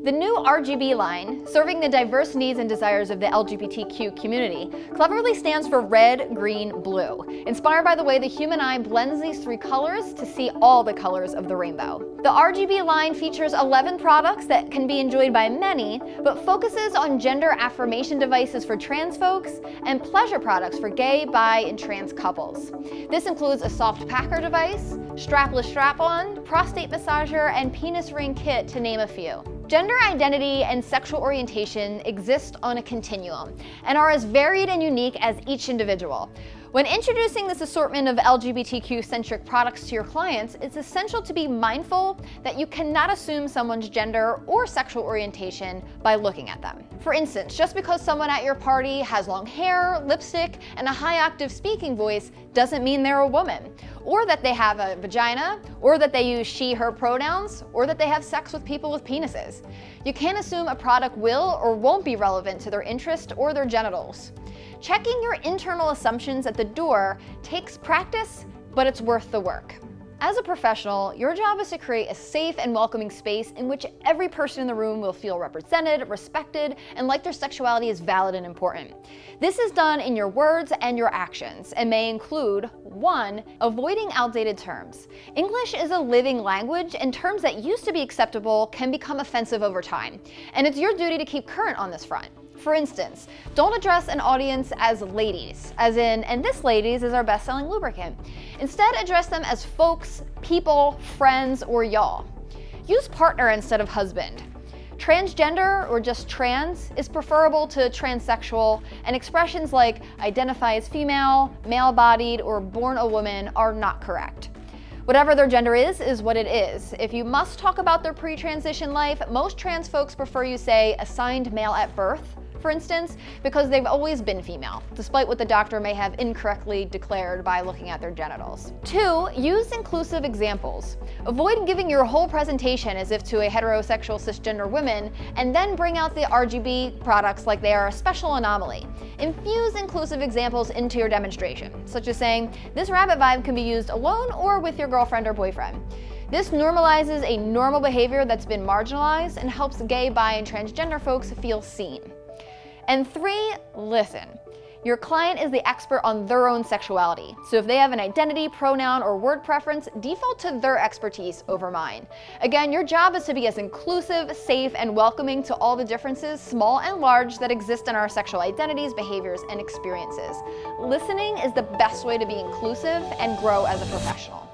The new RGB line, serving the diverse needs and desires of the LGBTQ community, cleverly stands for red, green, blue, inspired by the way the human eye blends these three colors to see all the colors of the rainbow. The RGB line features 11 products that can be enjoyed by many, but focuses on gender affirmation devices for trans folks and pleasure products for gay, bi, and trans couples. This includes a soft packer device, strapless strap-on, prostate massager, and penis ring kit, to name a few. Gender identity and sexual orientation exist on a continuum and are as varied and unique as each individual. When introducing this assortment of LGBTQ-centric products to your clients, it's essential to be mindful that you cannot assume someone's gender or sexual orientation by looking at them. For instance, just because someone at your party has long hair, lipstick, and a high-octave speaking voice doesn't mean they're a woman, or that they have a vagina, or that they use she/her pronouns, or that they have sex with people with penises. You can't assume a product will or won't be relevant to their interest or their genitals. Checking your internal assumptions at the door takes practice, but it's worth the work. As a professional, your job is to create a safe and welcoming space in which every person in the room will feel represented, respected, and like their sexuality is valid and important. This is done in your words and your actions, and may include 1. Avoiding outdated terms. English is a living language, and terms that used to be acceptable can become offensive over time, and it's your duty to keep current on this front. For instance, don't address an audience as ladies, as in, and this ladies is our best-selling lubricant. Instead, address them as folks, people, friends, or y'all. Use partner instead of husband. Transgender, or just trans, is preferable to transsexual, and expressions like identify as female, male-bodied, or born a woman are not correct. Whatever their gender is what it is. If you must talk about their pre-transition life, most trans folks prefer you say assigned male at birth, for instance, because they've always been female, despite what the doctor may have incorrectly declared by looking at their genitals. 2. Use inclusive examples. Avoid giving your whole presentation as if to a heterosexual cisgender woman, and then bring out the RGB products like they are a special anomaly. Infuse inclusive examples into your demonstration, such as saying, this rabbit vibe can be used alone or with your girlfriend or boyfriend. This normalizes a normal behavior that's been marginalized and helps gay, bi, and transgender folks feel seen. And 3, listen. Your client is the expert on their own sexuality, so if they have an identity, pronoun, or word preference, default to their expertise over mine. Again, your job is to be as inclusive, safe, and welcoming to all the differences, small and large, that exist in our sexual identities, behaviors, and experiences. Listening is the best way to be inclusive and grow as a professional.